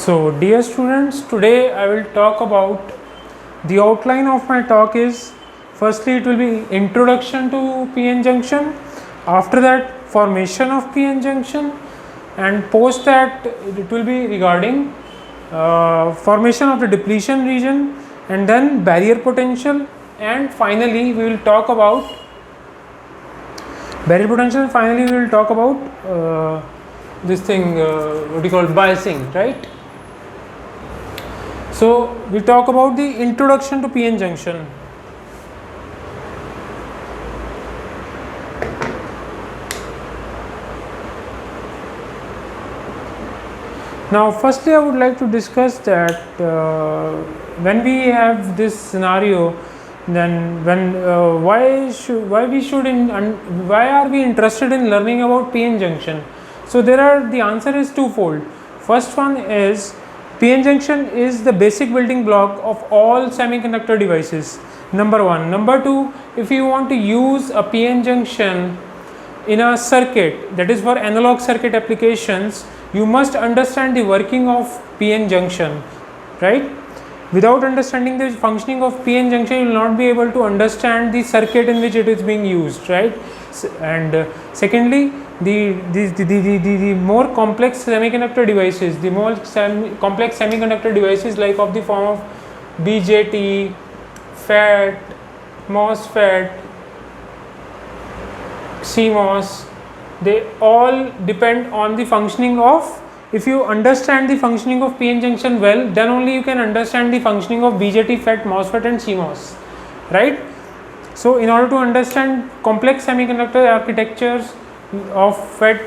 So, dear students, today I will talk about the outline of my talk is firstly it will be introduction to PN junction, after that formation of PN junction, and post that it will be regarding formation of the depletion region, and then barrier potential, and finally we will talk about barrier potential, and finally we will talk about this thing what you call biasing, right? So we talk about the introduction to PN junction. Now firstly I would like to discuss that when we have this scenario, then why are we interested in learning about PN junction? So the answer is twofold. First one is PN junction is the basic building block of all semiconductor devices, number one. Number two, if you want to use a PN junction in a circuit, that is for analog circuit applications, you must understand the working of PN junction, right? Without understanding the functioning of PN junction, you will not be able to understand the circuit in which it is being used, right? And secondly, the more complex semiconductor devices, the more complex semiconductor devices like of the form of BJT, FET, MOSFET, CMOS, they all depend on the functioning of, if you understand the functioning of PN junction well, then only you can understand the functioning of BJT, FET, MOSFET and CMOS, right? So in order to understand complex semiconductor architectures of FET,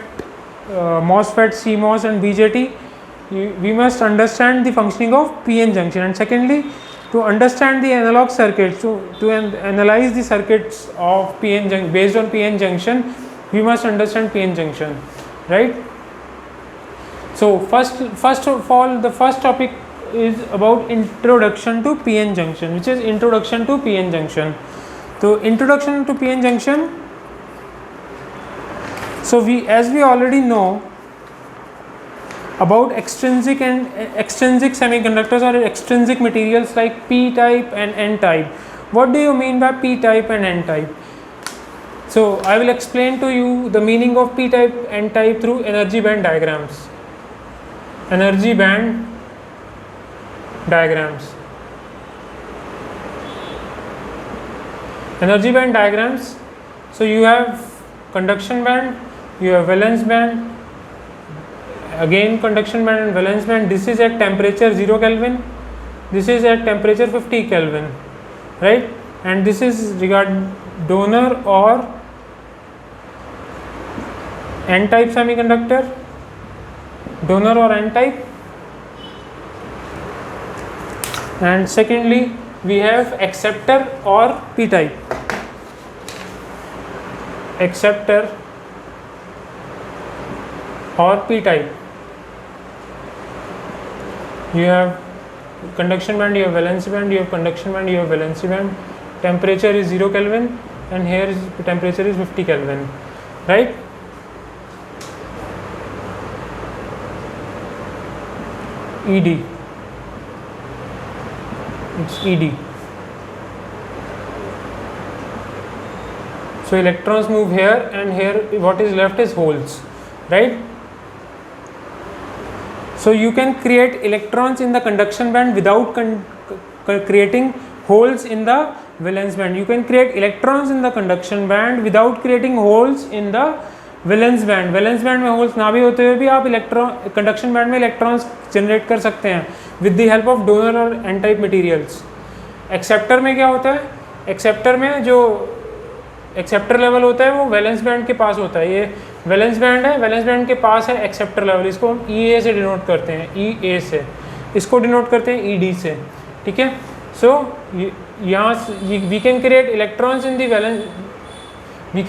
MOSFET, CMOS and BJT, we must understand the functioning of PN junction. And secondly, to understand the analog circuits, to analyze the circuits of PN junction based on PN junction, we must understand PN junction, right? So first of all, the first topic is about introduction to PN junction, which is introduction to PN junction. So introduction to PN junction. So as we already know about extrinsic semiconductors or extrinsic materials like P type and N type. What do you mean by P type and N type? So I will explain to you the meaning of P type, N type through energy band diagrams. Energy band diagrams. Energy band diagrams. So you have conduction band, you have valence band, again conduction band and valence band. This is at temperature 0 Kelvin, this is at temperature 50 Kelvin, right? And this is regard donor or N type semiconductor, donor or N type. And secondly, we have acceptor or P type. Acceptor or P type. You have conduction band, you have valence band, you have conduction band, you have valence band. Temperature is 0 Kelvin and here temperature is 50 Kelvin, right? ED, it's ED. So electrons move here and here what is left is holes, right? So you can create electrons in the conduction band without creating holes in the valence band. You can create electrons in the conduction band without creating holes in the valence band. Valence band में holes ना भी होते हुए भी आप conduction band में electrons generate कर सकते हैं with the help of donor और N type materials. Acceptor में क्या होता है? Acceptor में जो एक्सेप्टर लेवल होता है वो वैलेंस बैंड के पास होता है. ये वैलेंस बैंड है, वैलेंस बैंड के पास है एक्सेप्टर लेवल. इसको हम EA से डिनोट करते हैं, EA से. इसको डिनोट करते हैं ED से, ठीक है. सो यहाँ we can create electrons in the valence, we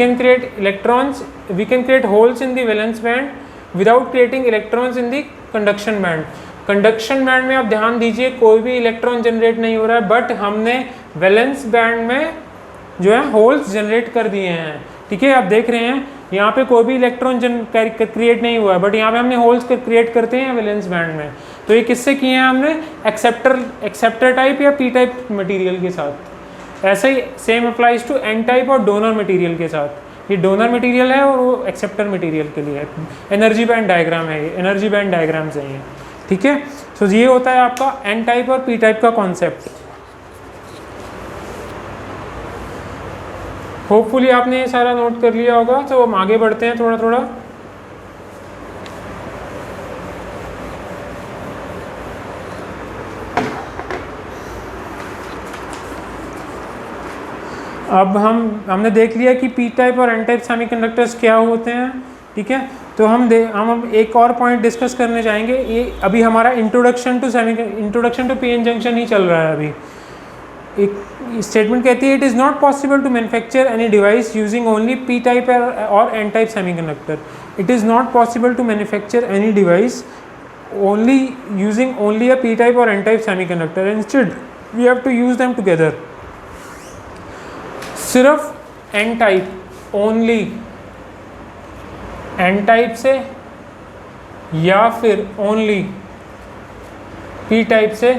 can create holes in the valence band without creating electrons in the conduction band. Conduction band में आप ध्यान दीजिए कोई भी इलेक्ट्रॉन जनरेट नहीं हो रहा है, बट हमने वैलेंस बैंड में जो है होल्स जनरेट कर दिए हैं, ठीक है. आप देख रहे हैं यहाँ पे कोई भी इलेक्ट्रॉन क्रिएट नहीं हुआ है, बट यहाँ पे हमने होल्स क्रिएट करते हैं वैलेंस बैंड में. तो ये किससे किए हैं हमने, एक्सेप्टर टाइप या पी टाइप मटेरियल के साथ। ऐसे ही same applies to N type और डोनर मटेरियल के साथ। ये डोनर मटेरियल है और वो एक्सेप्टर मटेरियल के लिए है। एनर्जी बैंड डायग्राम है ये, एनर्जी बैंड डायग्राम्स हैं ये, ठीक है। सो ये होता है आपका एन टाइप और पी टाइप का कॉन्सेप्ट। होपफुली आपने ये सारा नोट कर लिया होगा। तो हम आगे बढ़ते हैं थोड़ा थोड़ा। अब हमने देख लिया कि पी टाइप और एन टाइप सेमीकंडक्टर्स क्या होते हैं, ठीक है। तो हम एक और पॉइंट डिस्कस करने जाएंगे। ये अभी हमारा introduction to P N junction ही चल रहा है अभी। एक स्टेटमेंट कहती है, it is not possible to manufacture any device using only P type और N type semiconductor. It is not possible to manufacture any device only using only a P type और N type semiconductor. Instead we have to use them together. सिर्फ N type only, N type से या फिर only P type से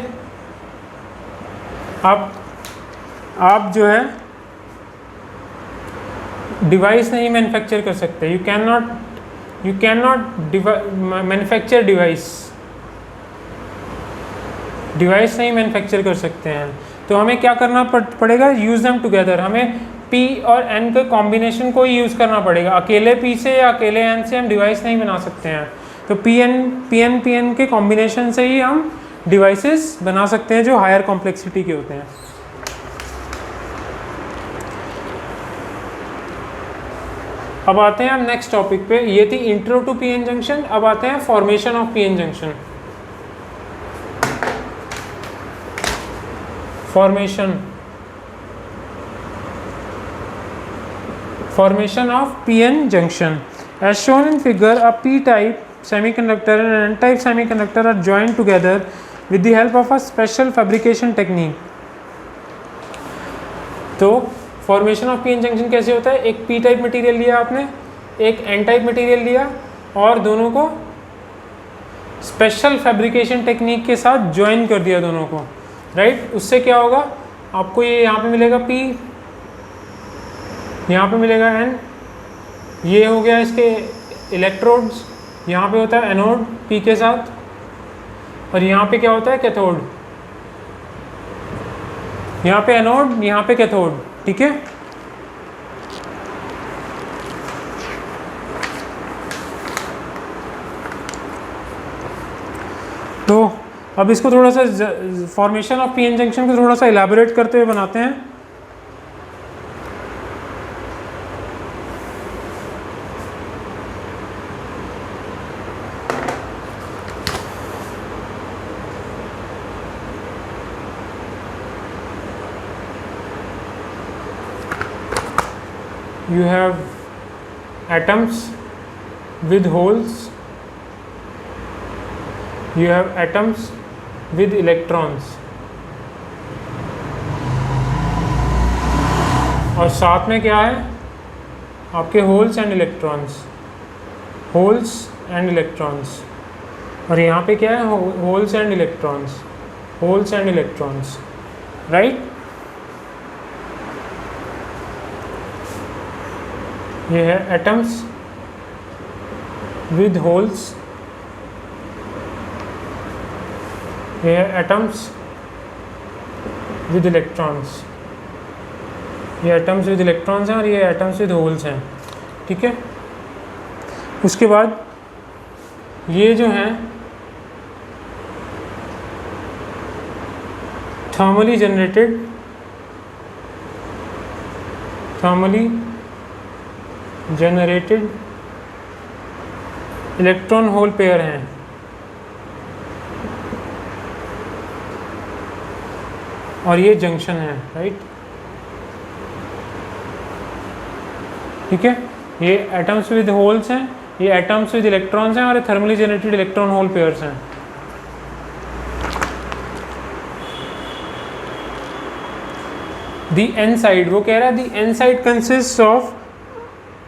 आप जो है device नहीं मैन्युफैक्चर कर सकते। You can not manufacture device नहीं मैन्युफैक्चर कर सकते हैं। तो हमें क्या करना पड़ेगा, यूज़ देम टुगेदर। हमें P और N के कॉम्बिनेशन को ही यूज़ करना पड़ेगा। अकेले P से या अकेले N से हम डिवाइस नहीं बना सकते हैं। तो PN के कॉम्बिनेशन से ही हम डिवाइसेस बना सकते हैं जो हायर कॉम्प्लेक्सिटी के होते हैं। अब आते हैं हम नेक्स्ट टॉपिक पे। ये थी इंट्रो टू पीएन जंक्शन। अब आते हैं formation of PN junction. Formation of PN junction. As shown in figure, a P-type semiconductor and an N-type semiconductor are joined together with the help of a special fabrication technique. तो formation of PN junction कैसे होता है, एक P type material लिया आपने, एक N type material लिया और दोनों को स्पेशल फैब्रिकेशन टेक्निक के साथ ज्वाइन कर दिया दोनों को, राइट। उससे क्या होगा, आपको ये यहाँ पे मिलेगा P, यहाँ पे मिलेगा N, ये हो गया इसके इलेक्ट्रोड्स, यहाँ पे होता है एनोड P के साथ, और यहाँ पे क्या होता है कैथोड, यहाँ पे एनोड यहाँ पे कैथोड, ठीक है। तो अब इसको थोड़ा सा फॉर्मेशन ऑफ पीएन जंक्शन को थोड़ा सा इलाबोरेट करते हुए बनाते हैं। You have atoms with holes, you have atoms with electrons, और साथ में क्या है आपके holes and electrons, holes and electrons, और यहाँ पे क्या है holes and electrons, holes and electrons, right. ये है एटम्स विद होल्स, ये है एटम्स विद इलेक्ट्रॉन्स, ये एटम्स विद इलेक्ट्रॉन्स हैं और ये एटम्स विद होल्स हैं, ठीक है। उसके बाद ये जो हैं thermally generated electron hole pair हैं, और ये जंक्शन है, राइट, ठीक है। ये एटम्स विद होल्स हैं, ये एटम्स विद इलेक्ट्रॉन्स हैं, और ये thermally generated electron hole pairs हैं। दी एन साइड, वो कह रहा है the N side consist of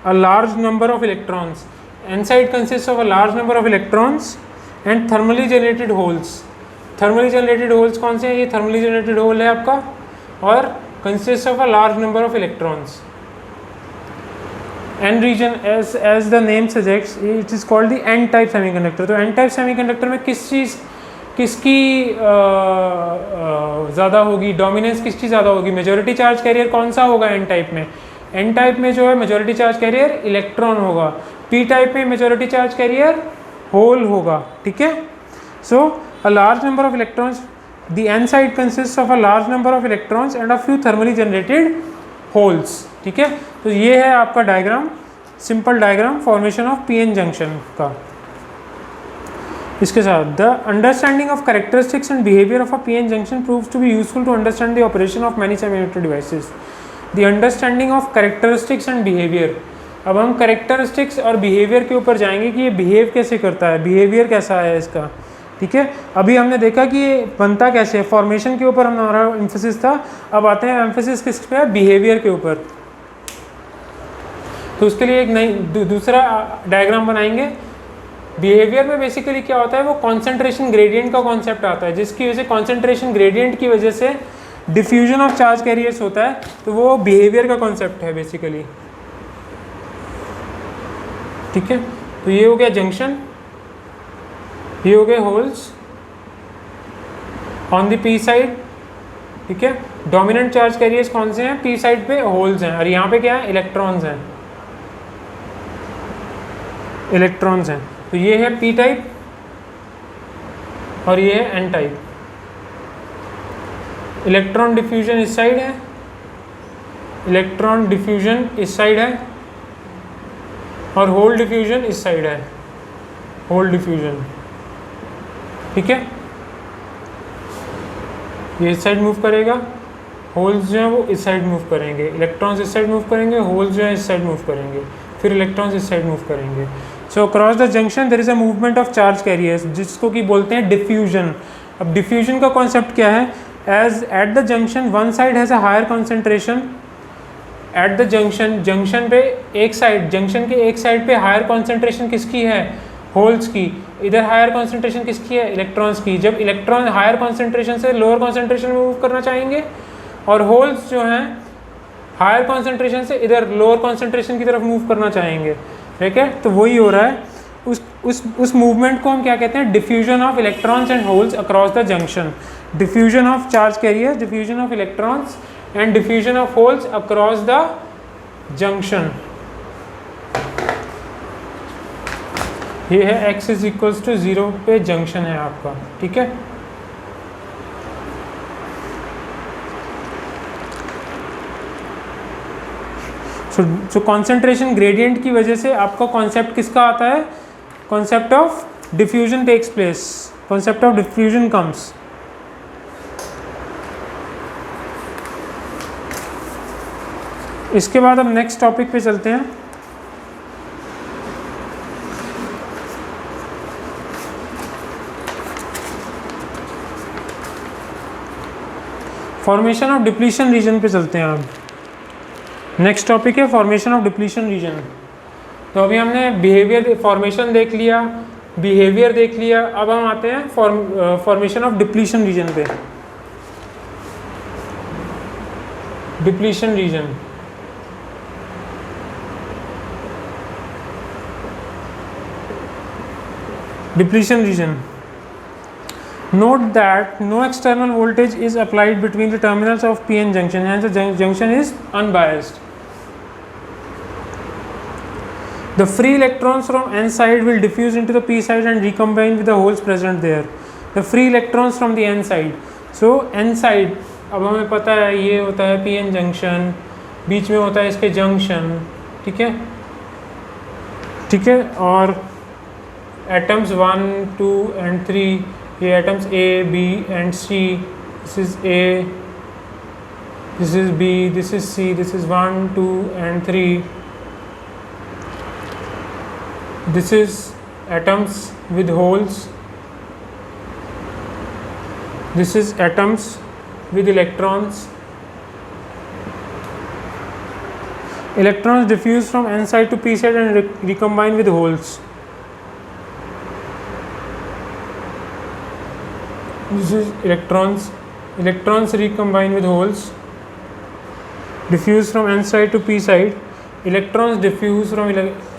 a large number of electrons, n side consists of a large number of electrons and thermally generated holes. Thermally generated holes कौन से हैं? ये thermally generated whole है आपका, और consist of a large number of electrons. N region as the name suggests it is called the N type semiconductor. तो N type semiconductor में किसकी ज़्यादा होगी, डोमिनेंस किसकी ज़्यादा होगी? मेजॉरिटी चार्ज कैरियर कौन सा होगा एन टाइप में? एन टाइप में जो है मेजॉरिटी चार्ज कैरियर इलेक्ट्रॉन होगा, पी टाइप में मेजॉरिटी चार्ज कैरियर होल होगा। ठीक है, so a large number of electrons, the N side consist of a large number of electrons and a few thermally generated holes. ठीक है, तो ये है आपका diagram, simple diagram formation of P N junction का। इसके साथ the understanding of characteristics and behaviour of a P N junction proves to be useful to understand the operation of many semiconductor devices. The understanding of characteristics and behaviour, अब हम characteristics और behaviour के ऊपर जाएंगे कि ये behave कैसे करता है, बिहेवियर कैसा है इसका। ठीक है, अभी हमने देखा कि ये बनता कैसे है, फॉर्मेशन के ऊपर हमारा एम्फेसिस था, अब आते हैं एम्फेसिस किस पे है? बिहेवियर के ऊपर। तो उसके लिए एक नई दूसरा डायग्राम बनाएंगे। बिहेवियर में बेसिकली क्या होता है, वो कॉन्सेंट्रेशन ग्रेडियंट का कॉन्सेप्ट आता है, जिसकी वजह से कॉन्सेंट्रेशन ग्रेडियंट की वजह से डिफ्यूजन ऑफ चार्ज कैरियर्स होता है, तो वो बिहेवियर का कॉन्सेप्ट है बेसिकली। ठीक है, तो ये हो गया जंक्शन, ये हो गए holes on the P side. ठीक है, डोमिनेंट चार्ज कैरियर्स कौन से हैं? पी साइड पे होल्स हैं, और यहाँ पे क्या है? इलेक्ट्रॉन्स हैं, इलेक्ट्रॉन्स हैं। तो ये है पी टाइप और ये है एन टाइप। इलेक्ट्रॉन डिफ्यूजन इस साइड है, इलेक्ट्रॉन डिफ्यूजन इस साइड है, और होल डिफ्यूजन इस साइड है, होल डिफ्यूजन। ठीक है, ये इस साइड मूव करेगा, होल्स जो हैं वो इस साइड मूव करेंगे, इलेक्ट्रॉन्स इस साइड मूव करेंगे, होल्स जो है इस साइड मूव करेंगे, फिर इलेक्ट्रॉन्स इस साइड मूव करेंगे। So across the junction there is a movement of charge carriers, जिसको कि बोलते हैं डिफ्यूजन। अब डिफ्यूजन का कॉन्सेप्ट क्या है? As at the junction one side has a higher concentration, at the junction, junction पे एक साइड, जंक्शन के एक साइड पे हायर कॉन्सेंट्रेशन किसकी है? होल्स की। इधर हायर कॉन्सेंट्रेशन किसकी है? इलेक्ट्रॉन्स की। जब इलेक्ट्रॉन हायर कॉन्सेंट्रेशन से लोअर कॉन्सेंट्रेशन में मूव करना चाहेंगे, और होल्स जो हैं हायर कॉन्सेंट्रेशन से इधर लोअर कॉन्सेंट्रेशन की तरफ मूव करना चाहेंगे। ठीक है, तो वही हो रहा है। उस मूवमेंट को हम क्या कहते हैं? Diffusion of electrons and holes across the junction. Diffusion of charge carrier, diffusion of electrons and diffusion of holes across the junction. ये है x इज इक्वल्स टू 0 पे जंक्शन है आपका। ठीक है, सो कॉन्सेंट्रेशन ग्रेडियंट की वजह से आपका कॉन्सेप्ट किसका आता है? Concept of diffusion takes place, concept of diffusion comes. इसके बाद हम नेक्स्ट टॉपिक पे चलते हैं। फॉर्मेशन ऑफ डिप्लीशन रीजन पे चलते हैं। अब नेक्स्ट टॉपिक है फॉर्मेशन ऑफ डिप्लीशन रीजन। तो अभी हमने बिहेवियर फॉर्मेशन देख लिया, बिहेवियर देख लिया, अब हम आते हैं फॉर्मेशन ऑफ डिप्लीशन रीजन पे। Depletion region, depletion reason. Note that no external voltage is applied between the terminals of p-n junction, hence the junction is unbiased. The free electrons from n side will diffuse into the p side and recombine with the holes present there. The free electrons from the n side. So n side, अब हमें पता है ये होता है p-n junction, बीच में होता है इसके जंक्शन। ठीक है, ठीक है, और एटम्स 1, 2 and 3, ये atoms A, B and C, this is A, this is B, this is C, this is 1, 2 and 3. This is atoms with holes, this is atoms with electrons. Electrons diffuse from n side to p side and recombine with holes. This is electrons. Electrons recombine with holes. Diffuse from n side to p side. Electrons diffuse from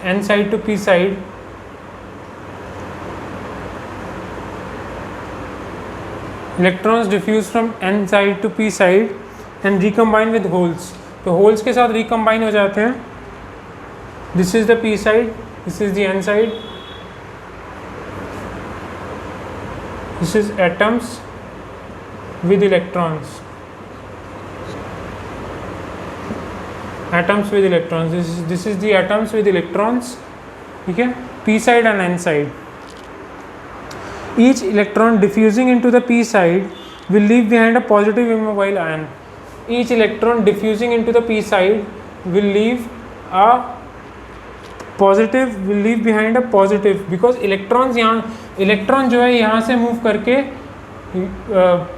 n side to p side. Electrons diffuse from n side to p side and recombine with holes. तो holes के साथ recombine हो जाते हैं. This is the p side. This is the n side. This is atoms with electrons. Atoms with electrons. This is the atoms with electrons. ठीक है, p side and n side. Each electron diffusing into the p side will leave behind a positive immobile ion. Each electron diffusing into the p side will leave behind a positive, because electrons यहाँ electron जो है यहाँ से move करके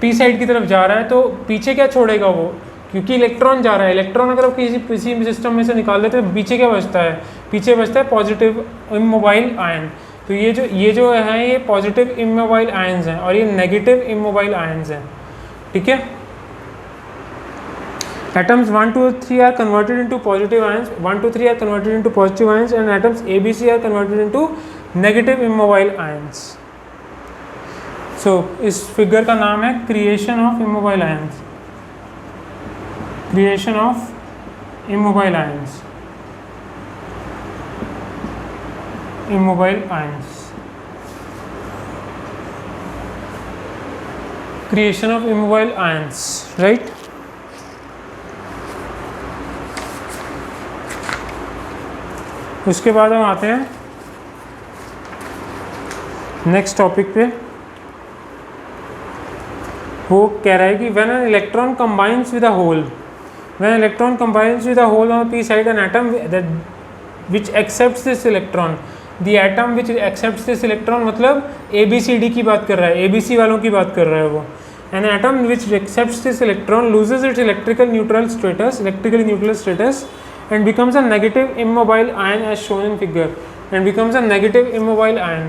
p side की तरफ जा रहा है, तो पीछे क्या छोड़ेगा वो, क्योंकि इलेक्ट्रॉन जा रहा है. इलेक्ट्रॉन अगर आप किसी सिस्टम में से निकाल देते हैं तो पीछे क्या बचता है, पीछे बचता है पॉजिटिव इमोबाइल आयन. तो ये जो है ये पॉजिटिव इमोबाइल आयंस हैं और ये नेगेटिव इमोबाइल आयंस हैं. ठीक है. Atoms 1, 2, 3 are converted into positive ions. 1, 2, 3 are converted into positive ions, and atoms A, B, C are converted into negative immobile ions. So इस फिगर का नाम है creation of immobile ions. Creation of immobile ions. Immobile ions. Creation of immobile ions, right? उसके बाद हम आते हैं next topic पे. वो कह रहा है कि when an electron combines with a hole, when electron combines with a hole on P side an atom which accepts this electron, the atom which accepts this electron, मतलब ए बी सी डी की बात कर रहा है, A B C वालों की बात कर रहा है वो. N atom which accepts this electron loses it's electrically neutral status and becomes a negative immobile ion as shown in figure, and becomes a negative immobile ion.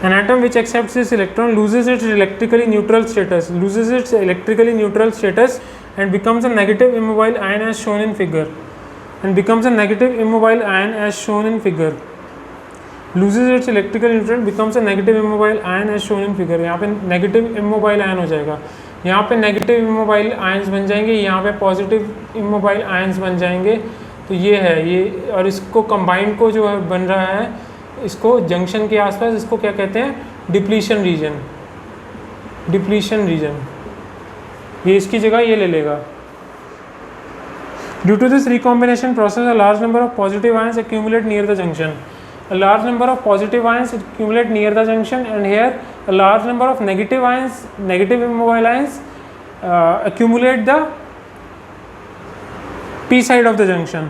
An atom which accepts this electron loses its electrically neutral status and becomes a negative immobile ion as shown in figure, and becomes a negative immobile ion as shown in figure. Loses its electrical neutral, becomes a negative immobile ion as shown in figure. यहाँ पे negative immobile ion हो जाएगा, यहाँ पे negative immobile ions बन जाएंगे, यहाँ पे पॉजिटिव इमोबाइल आयंस बन जाएंगे. तो ये है ये, और इसको कंबाइंड को जो है बन रहा है, इसको जंक्शन के आसपास, इसको क्या कहते हैं, डिप्लीशन रीजन. डिप्लीशन रीजन ये इसकी जगह ये ले लेगा. Due to this recombination process a large number of positive ions accumulate near the junction. A large number of positive ions accumulate near the junction, and here a large number of negative ions, negative immobile ions accumulate the p side of the junction.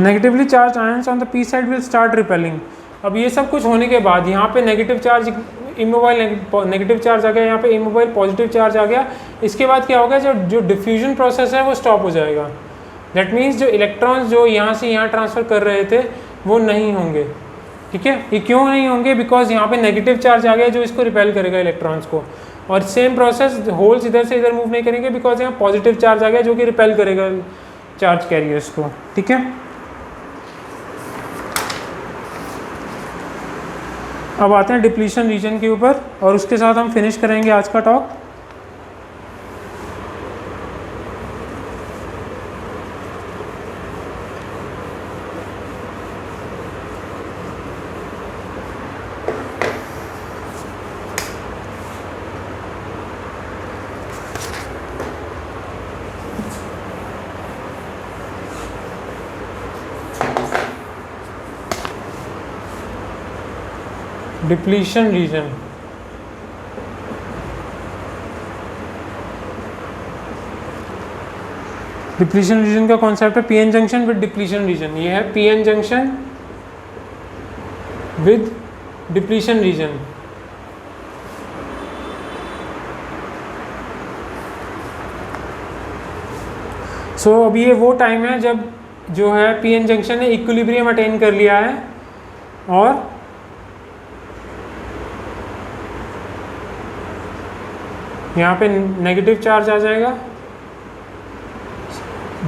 Negatively charged ions on the p side will start repelling. अब ये सब कुछ होने के बाद यहाँ पे negative charge immobile negative charge आ गया, यहाँ पे इमोबाइल पॉजिटिव चार्ज आ गया. इसके बाद क्या होगा, जो डिफ्यूजन प्रोसेस है वो स्टॉप हो जाएगा. दैट मीन्स जो इलेक्ट्रॉन्स जो यहाँ से यहाँ ट्रांसफ़र कर रहे थे वो नहीं होंगे. ठीक है. ये क्यों नहीं होंगे, बिकॉज यहाँ पे नेगेटिव चार्ज आ गया जो इसको रिपेल करेगा इलेक्ट्रॉन्स को. और सेम प्रोसेस होल्स इधर से इधर मूव नहीं करेंगे, बिकॉज यहाँ पॉजिटिव चार्ज आ गया जो कि रिपेल करेगा चार्ज कैरियर्स को. ठीक है. अब आते हैं डिप्लीशन रीजन के ऊपर, और उसके साथ हम फिनिश करेंगे आज का talk. Depletion region. Depletion region का कॉन्सेप्ट है PN junction with depletion region. ये है PN junction with depletion region. So अब ये वो टाइम है जब जो है पीएन जंक्शन ने इक्विलिब्रियम अटेन कर लिया है और यहाँ पे नेगेटिव चार्ज आ जाएगा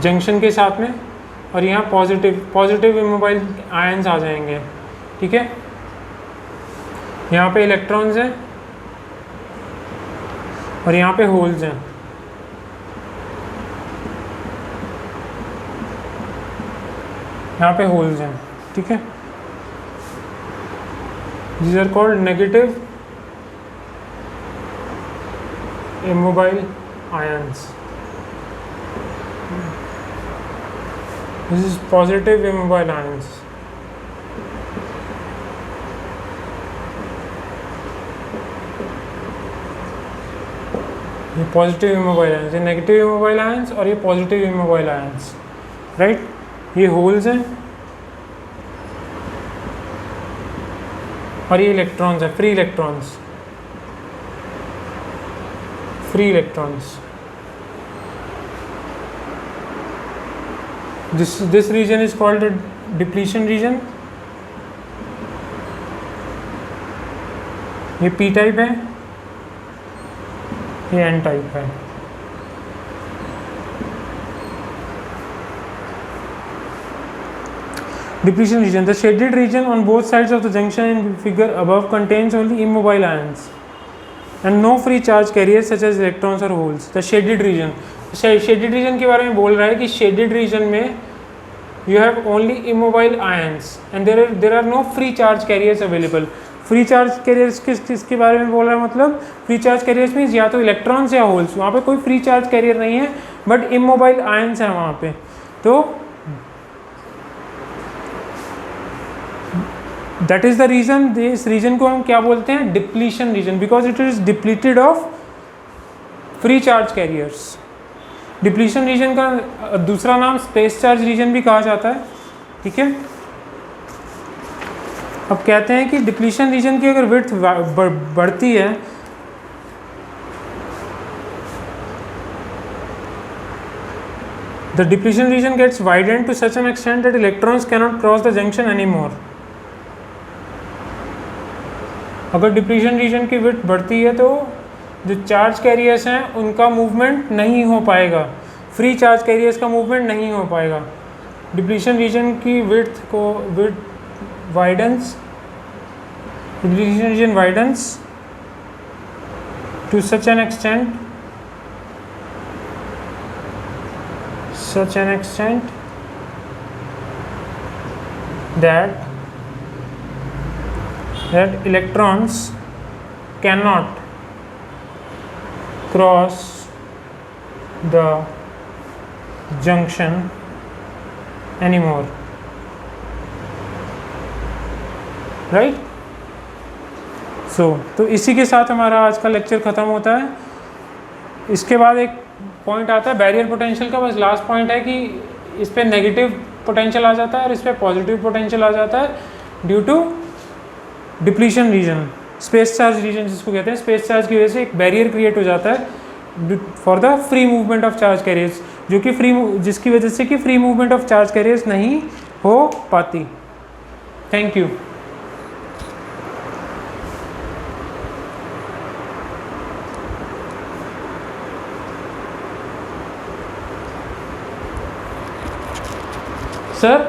जंक्शन के साथ में, और यहाँ पॉजिटिव इमोबाइल आयंस आ जाएंगे, ठीक है। यहाँ पे इलेक्ट्रॉन्स हैं और यहाँ पे होल्स हैं। यहाँ पे होल्स हैं, ठीक है। These are called negative immobile ions. This is positive immobile ions. ये पॉजिटिव इमोबाइल आयंस, ये नेगेटिव इमोबाइल आयंस और ये पॉजिटिव इमोबाइल आयंस, राइट। ये होल्स हैं और ये इलेक्ट्रॉन्स हैं, free electrons, free electrons. This region is called a depletion region. ये P टाइप है, ये N टाइप है। Depletion region. The shaded region on both sides of the junction in figure above contains only immobile ions and no free charge carriers such as electrons or holes. The shaded region. Shaded region के बारे में बोल रहा है कि shaded region में you have only immobile ions and there are no free charge carriers available. Free charge carriers किसके बारे में बोल रहा है, मतलब फ्री चार्ज कैरियर्स मीन्स या तो इलेक्ट्रॉन्स या होल्स, वहाँ पे कोई फ्री चार्ज कैरियर नहीं है बट इमोबाइल आयंस है वहाँ पे। तो दैट इज द रीजन, इस रीजन को हम क्या बोलते हैं, depletion region, because it is depleted of free charge carriers. Depletion region का दूसरा नाम स्पेस चार्ज रीजन भी कहा जाता है, ठीक है। अब कहते हैं कि डिप्लीशन रीजन की अगर विड्थ बढ़ती है the depletion region gets widened to such an extent that electrons cannot cross the junction any more. अगर डिप्लीशन रीजन की विड्थ बढ़ती है तो जो चार्ज कैरियर्स हैं उनका मूवमेंट नहीं हो पाएगा, फ्री चार्ज कैरियर्स का मूवमेंट नहीं हो पाएगा। डिप्लीशन रीजन की विड्थ को widens, depletion region widens to such an extent that electrons cannot cross the junction anymore, right. तो इसी के साथ हमारा आज का लेक्चर ख़त्म होता है। इसके बाद एक पॉइंट आता है बैरियर पोटेंशियल का, बस लास्ट पॉइंट है कि इस पे नेगेटिव पोटेंशियल आ जाता है और इस पे पॉजिटिव पोटेंशियल आ जाता है due to depletion region, space charge region जिसको कहते हैं। स्पेस चार्ज की वजह से एक बैरियर क्रिएट हो जाता है for the free movement of charge carriers, जो कि जिसकी वजह से कि free movement of charge carriers नहीं हो पाती। Thank you. सर